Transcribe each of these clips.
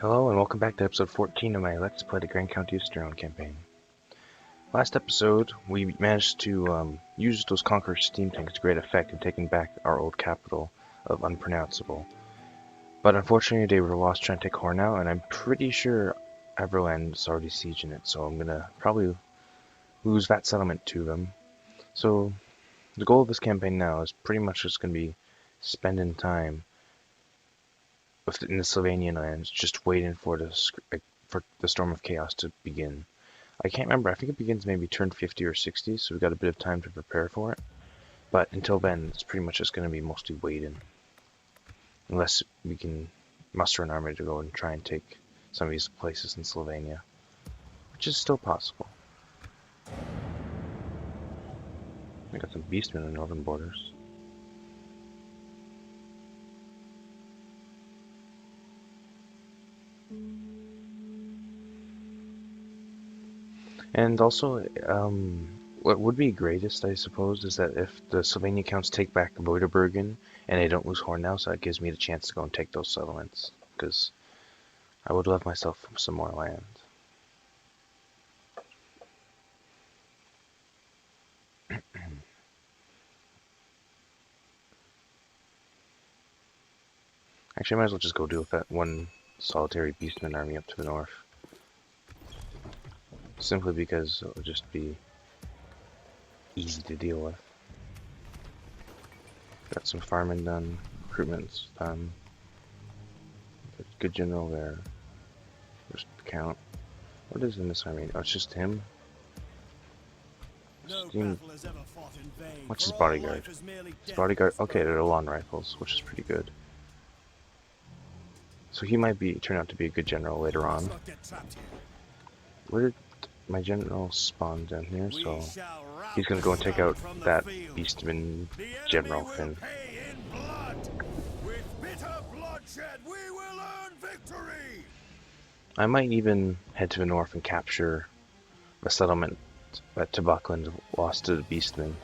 Hello and welcome back to episode 14 of my Let's Play the Grand County of Stirland campaign. Last episode, we managed to use those Conqueror steam tanks to great effect in taking back our old capital of Unpronounceable. But unfortunately they were lost trying to take Hornau, and I'm pretty sure Everland's already sieging it, so I'm gonna probably lose that settlement to them. So the goal of this campaign now is pretty much just gonna be spending time in the Sylvanian lands, just waiting for the Storm of Chaos to begin. I can't remember, I think it begins maybe turn 50 or 60, so we've got a bit of time to prepare for it. But until then, it's pretty much just going to be mostly waiting. Unless we can muster an army to go and try and take some of these places in Slovenia. Which is still possible. We got some beastmen in the northern borders. And also, what would be greatest, I suppose, is that if the Sylvania counts take back Voiderbergen and they don't lose Hornau, so that gives me the chance to go and take those settlements. Because I would love myself some more land. Actually, I might as well just go deal with that one solitary beastman army up to the north. Simply because it would just be easy to deal with. Got some farming done, recruitments done. Good general there. Just count. What is in this army? Oh, it's just him. What's his bodyguard? His bodyguard. Okay, they're lawn rifles, which is pretty good. So he might turn out to be a good general later on. Where did my general spawn down here? So he's gonna go and take out that beastman general thing. I might even head to the north and capture a settlement that Buckland lost to the beastmen,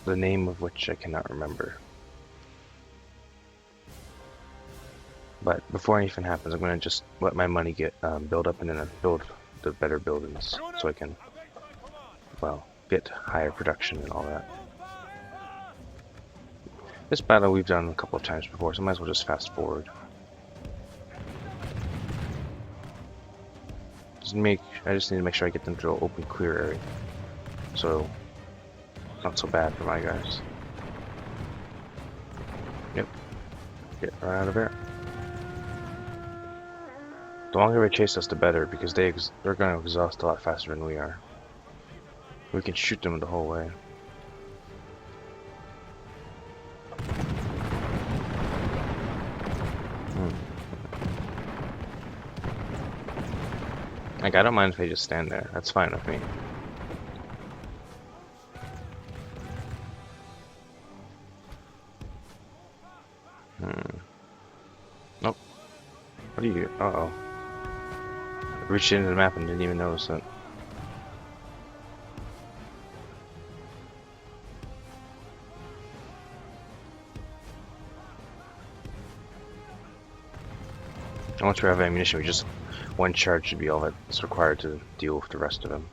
the name of which I cannot remember. But before anything happens, I'm going to just let my money get build up and then build the better buildings so I can, well, get higher production and all that. This battle we've done a couple of times before, so I might as well just fast forward. I just need to make sure I get them to an open clear area. So, not so bad for my guys. Yep. Get right out of there. The longer they chase us, the better, because they're going to exhaust a lot faster than we are. We can shoot them the whole way. Like, I don't mind if they just stand there. That's fine with me. Nope. What are you? Uh-oh. I reached into the map and didn't even notice it. And once we have ammunition, one charge should be all that's required to deal with the rest of them.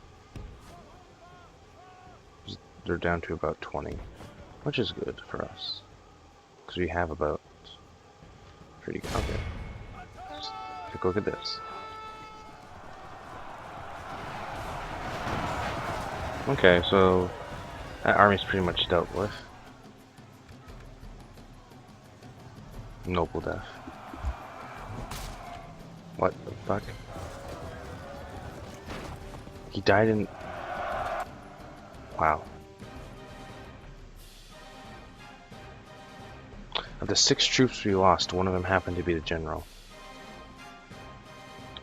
They're down to about 20, which is good for us, because we have about pretty good. Okay, take a look at this. Okay, so that army's pretty much dealt with. Noble death. What the fuck? He died in... Wow. Of the 6 troops we lost, one of them happened to be the general.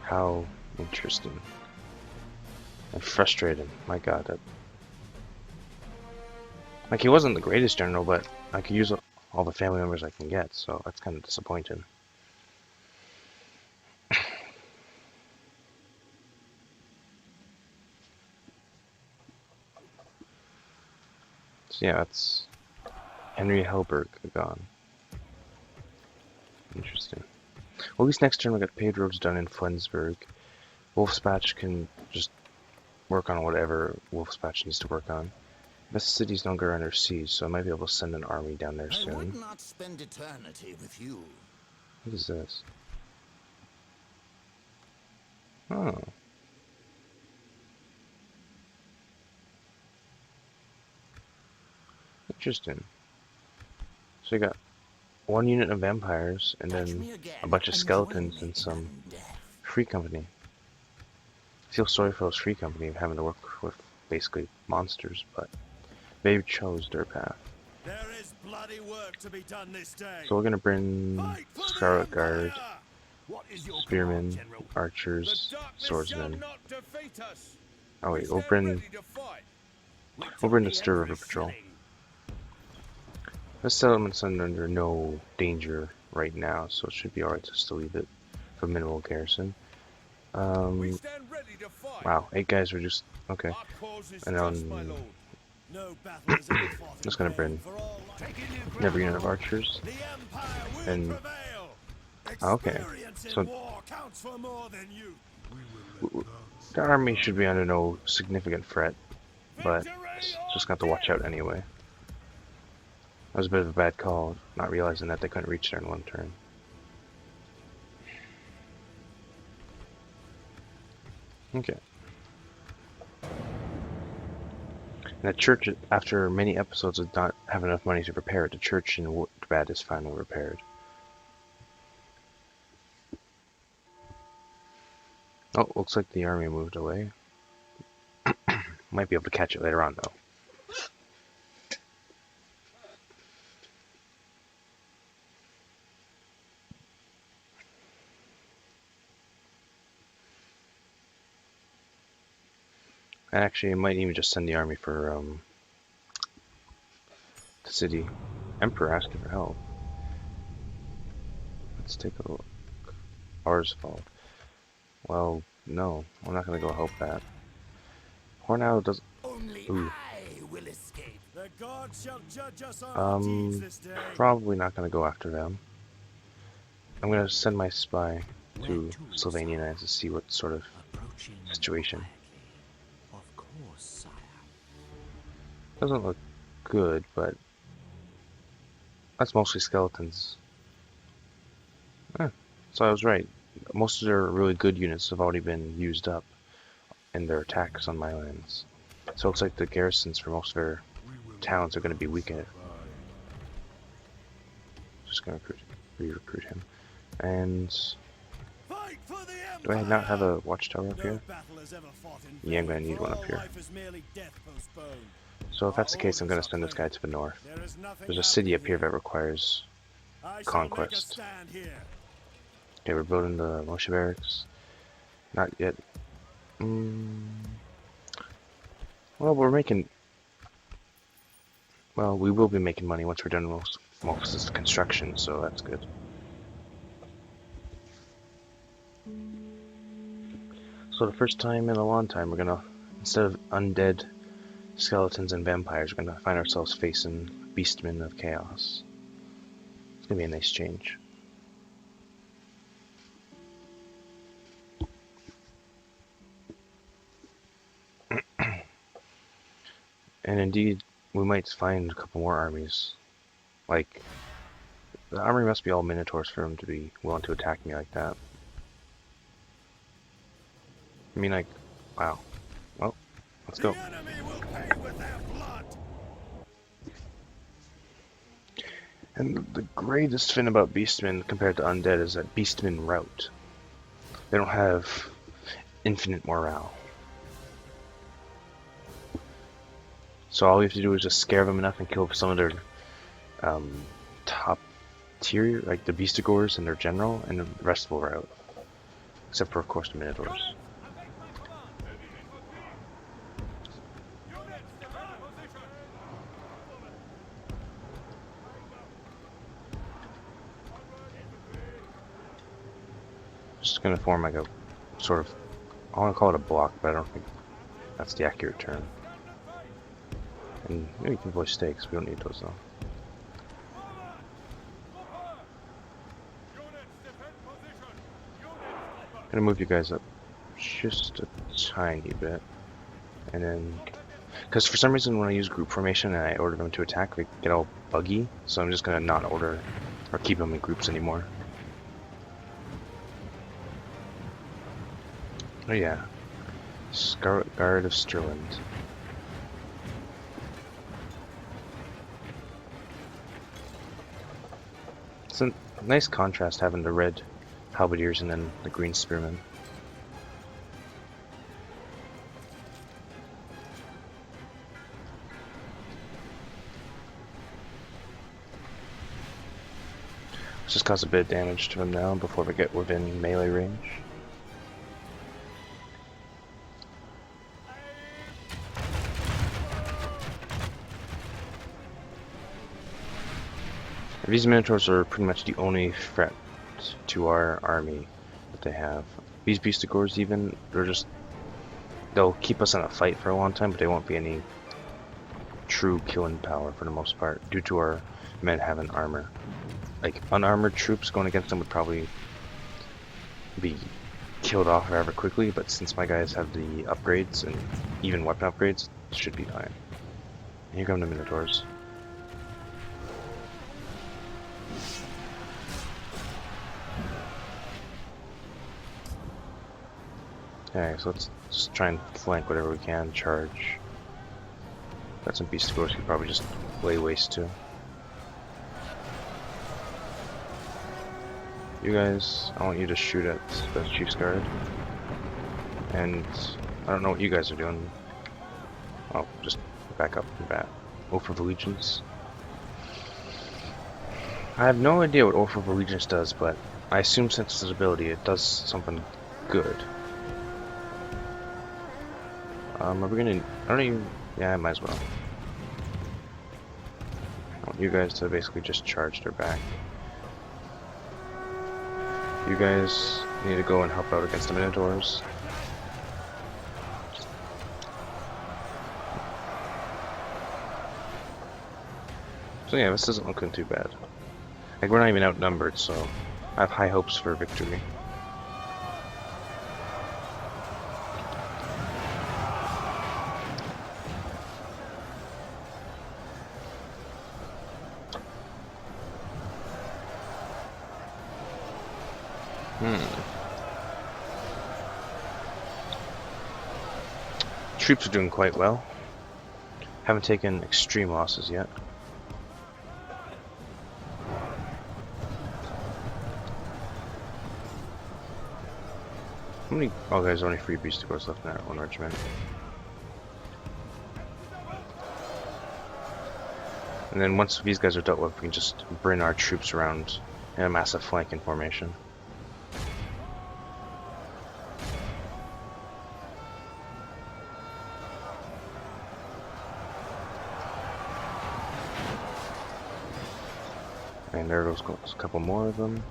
How interesting. And frustrating. My god, that... Like, he wasn't the greatest general, but I could use all the family members I can get, so that's kind of disappointing. So yeah, that's Henry Helberg gone. Interesting. Well, at least next turn we got paved roads done in Flensburg. Wolfspatch can just work on whatever Wolfspatch needs to work on. This city's no longer under siege, so I might be able to send an army down there soon. I would not spend eternity with you. What is this? Oh. Interesting. So you got one unit of vampires, and then a bunch of skeletons and some free company. I feel sorry for those free company of having to work with basically monsters, but they chose their path. There is bloody work to be done this day. So we're gonna bring Scarlet Guard, What is your Spearmen, command, General? Archers, The darkness Swordsmen. shall not defeat us. Oh wait, We we'll stand bring ready to fight. We we'll bring the took Stir River every Patrol. shilling. This settlement's under no danger right now, so it should be alright just to leave it for minimal garrison. We stand ready to fight. Wow, 8 guys were just okay. Our cause is And just, then my lord. No battle is ever fought in just gonna vain bring for all life. Taking new ground, every unit of my lord. archers. The Empire will And prevail. okay, Experience in so war counts for more than you. the army should be under no significant threat, but just got to watch out anyway. That was a bit of a bad call, not realizing that they couldn't reach there in one turn. Okay. And the church, after many episodes of not having enough money to repair it, the church in Woodbad is finally repaired. Oh, looks like the army moved away. Might be able to catch it later on, though. And actually, I might even just send the army for the city. Emperor asking for help. Let's take a look. Ours fault. Well, no, I'm not gonna go help that. Hornell does. Only Ooh. I will escape. The gods shall judge us on our deeds this day. Probably not gonna go after them. I'm gonna send my spy to Sylvania to see what sort of situation. Of course, sire. Doesn't look good, but that's mostly skeletons. So I was right. Most of their really good units have already been used up in their attacks on my lands. So it looks like the garrisons for most of their towns are going to be weakened. Just going to re-recruit him. And Fight for the do I not have a watchtower up No here? battle is ever fought in Yeah, I'm vain, going to need for one all up here. life is merely death postponed. So if that's the case, I'm going to send this guy to the north. There is nothing There's a city up happening here that requires I shall make a conquest. stand here. Okay, we're building the militia barracks. Not yet. Well, we're making. Well, we will be making money once we're done with most of the construction, so that's good. So the first time in a long time, we're gonna, instead of undead skeletons and vampires, we're gonna find ourselves facing beastmen of chaos. It's gonna be a nice change. And indeed, we might find a couple more armies. Like, the army must be all minotaurs for them to be willing to attack me like that. I mean, like, wow. Well, let's go. The enemy will pay with their blood. And the greatest thing about beastmen compared to undead is that beastmen rout. They don't have infinite morale. So all we have to do is just scare them enough and kill some of their top tier, like the Beastigores and their general, and the rest will rout. Except for, of course, the Minotaurs. Just gonna form like a sort of, I want to call it a block, but I don't think that's the accurate term. And maybe we can voice stakes, we don't need those though. gonna move you guys up just a tiny bit, and then, because for some reason when I use group formation and I order them to attack, they get all buggy. So I'm just gonna not order or keep them in groups anymore. Oh yeah, Scarlet Guard of Stirland. It's a nice contrast having the red halberdiers and then the green spearmen. Let's just cause a bit of damage to him now before we get within melee range. These Minotaurs are pretty much the only threat to our army that they have. These Beastigors even, they'll keep us in a fight for a long time, but they won't be any true killing power for the most part, due to our men having armor. Like, unarmored troops going against them would probably be killed off rather quickly, but since my guys have the upgrades, and even weapon upgrades, it should be fine. And here come the Minotaurs. Okay, so let's just try and flank whatever we can, charge. Got some Beastigors we could probably just lay waste to. You guys, I want you to shoot at the Chief's Guard. And I don't know what you guys are doing. I'll just back up and bat. Oath of Allegiance. I have no idea what Oath of Allegiance does, but I assume since its ability it does something good. Are we gonna... I don't even... Yeah, I might as well. I want you guys to basically just charge their back. You guys need to go and help out against the Minotaurs. So yeah, this isn't looking too bad. Like, we're not even outnumbered, so I have high hopes for victory. Troops are doing quite well. Haven't taken extreme losses yet. How many? Oh, there's only 3 Beastigors left in that one regiment. And then once these guys are dealt with, we can just bring our troops around in a massive flanking formation. And there goes a couple more of them,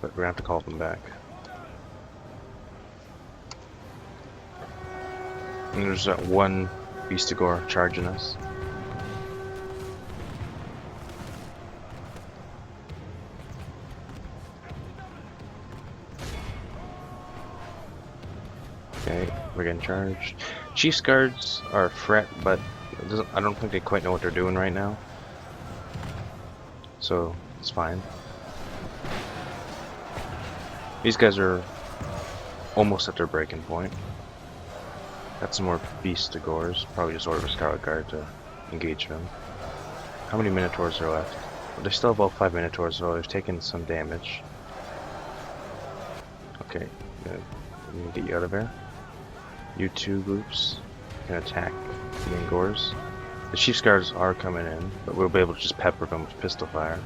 but we're gonna have to call them back. And there's that one Beastigor charging us. Okay, we're getting charged. Chief's Guards are a threat, but I don't think they quite know what they're doing right now. So it's fine. These guys are almost at their breaking point. Got some more Beastigors. Probably just order a Scarlet Guard to engage them. How many Minotaurs are left? Well, they still have all 5 Minotaurs, so they've taken some damage. Okay, good. I'm gonna get you out of there. You 2 groups can attack the Angors. The Chief's Guards are coming in, but we'll be able to just pepper them with pistol fire.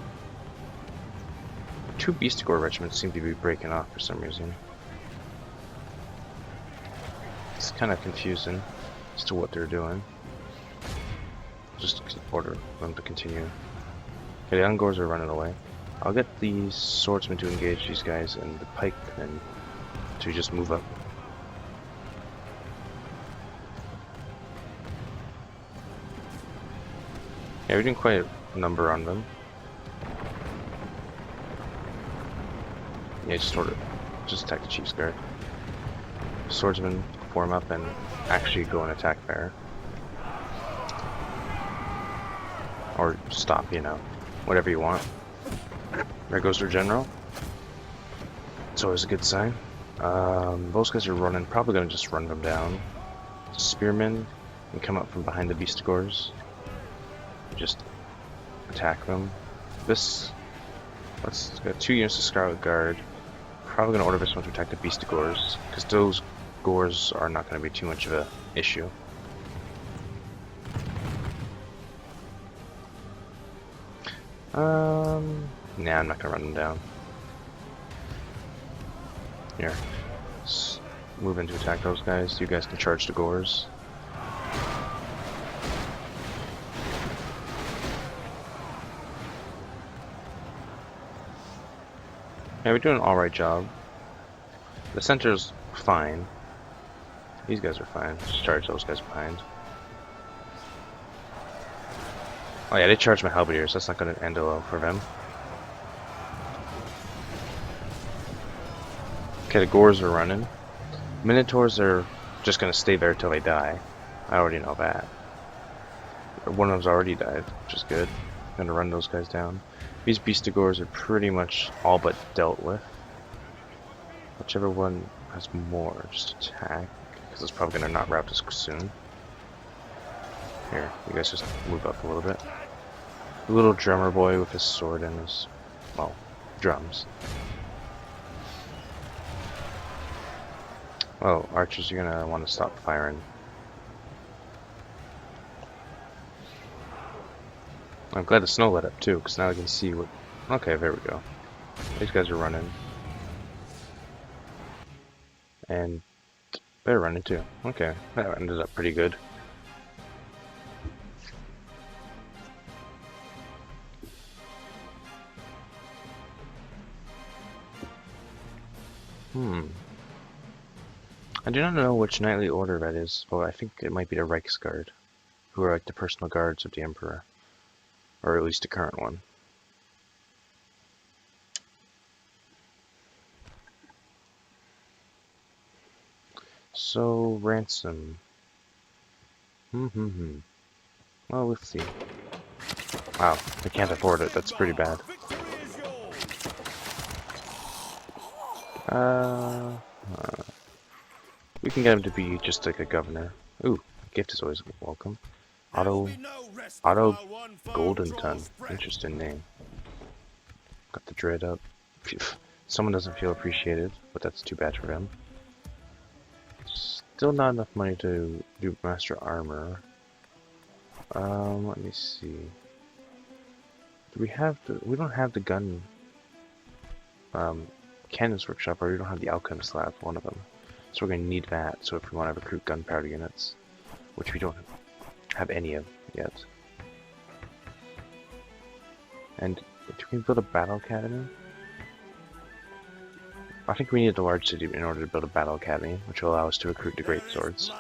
2 Beastigor regiments seem to be breaking off for some reason. It's kind of confusing as to what they're doing. Just order them to continue. Okay, the Angors are running away. I'll get the swordsmen to engage these guys and the pikemen to just move up. Yeah, we're doing quite a number on them. Yeah, just just attack the Chief's Guard. Swordsman, form up and actually go and attack there. Or stop, you know. Whatever you want. There goes our general. It's always a good sign. Those guys are running, probably gonna just run them down. Spearmen and come up from behind the Beastigors. Just attack them. Let's got 2 units of Scarlet Guard. Probably gonna order this one to attack the Beastigors, because those gores are not gonna be too much of a issue. Nah, I'm not gonna run them down. Here. Move in to attack those guys. You guys can charge the gores. Yeah, we're doing an alright job. The center's fine. These guys are fine. Just charge those guys behind. Oh yeah, they charged my halberdiers. That's not going to end well for them. Okay, the gores are running. Minotaurs are just going to stay there till they die. I already know that. One of them's already died, which is good. I'm going to run those guys down. These Beastigors are pretty much all but dealt with. Whichever one has more, just attack. Because it's probably going to not wrap this soon. Here, you guys just move up a little bit. The little drummer boy with his sword and his, well, drums. Oh, archers, you're gonna want to stop firing. I'm glad the snow let up too, because now I can see what... Okay, there we go. These guys are running. And they're running too. Okay, that ended up pretty good. I do not know which knightly order that is, but I think it might be the Reichsguard, who are like the personal guards of the Emperor. Or at least the current one. So, ransom. Well, let's see. Wow, I can't afford it. That's pretty bad. We can get him to be just like a governor. Ooh, gift is always welcome. Otto Golden Ton. Interesting name. Got the dread up. Someone doesn't feel appreciated, but that's too bad for him. Still not enough money to do Master Armor. Let me see. Do we have the... We don't have the gun... Cannon's Workshop, or we don't have the Alchemist Lab, one of them. So we're going to need that, so if we want to recruit gunpowder units. Which we don't have any of yet. And do we build a battle academy? I think we need a large city in order to build a battle academy, which will allow us to recruit the great swords.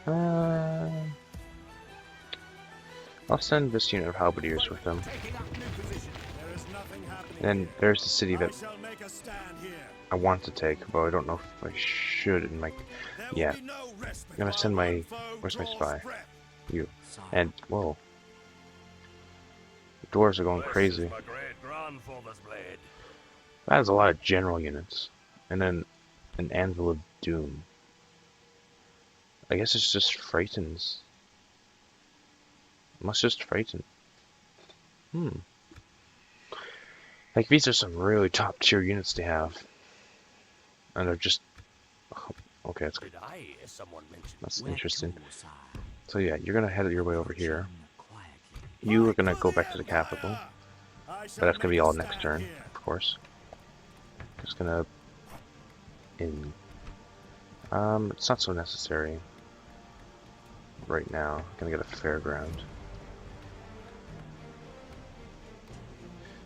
I'll send this unit of halberdiers with them. And there's the city that I want to take, but I don't know if I should in my... Yeah. I'm gonna send my... Where's my spy? You. And, whoa. The dwarves are going crazy. That is a lot of general units. And then an Anvil of Doom. I guess it's just frightens. It must just frighten. Like, these are some really top tier units to have. And they're just... Okay, that's interesting. So yeah, you're gonna head your way over here. You are gonna go back to the capital. But that's gonna be all next turn, of course. Just gonna... It's not so necessary. Right now. I'm gonna get a fairground.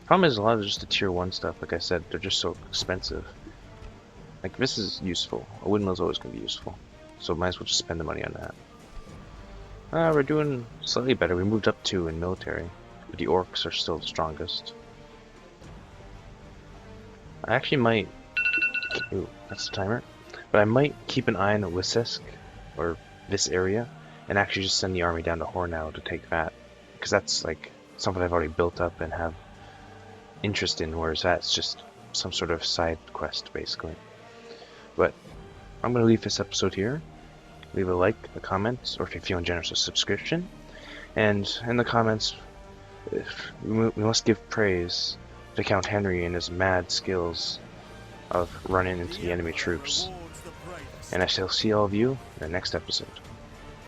Problem is, a lot of just the tier 1 stuff, like I said, they're just so expensive. Like, this is useful. A windmill's always going to be useful. So might as well just spend the money on that. We're doing slightly better. We moved up 2 in military. But the orcs are still the strongest. I actually might... Ooh, that's the timer. But I might keep an eye on Wisisk, or this area, and actually just send the army down to Hornow to take that. Because that's, like, something I've already built up and have interest in, whereas that's just some sort of side quest, basically. But I'm going to leave this episode here. Leave a like, a comment, or if you're feeling generous, a subscription. And in the comments, we must give praise to Count Henry and his mad skills of running into the enemy troops. Rewards the bravest. And I shall see all of you in the next episode.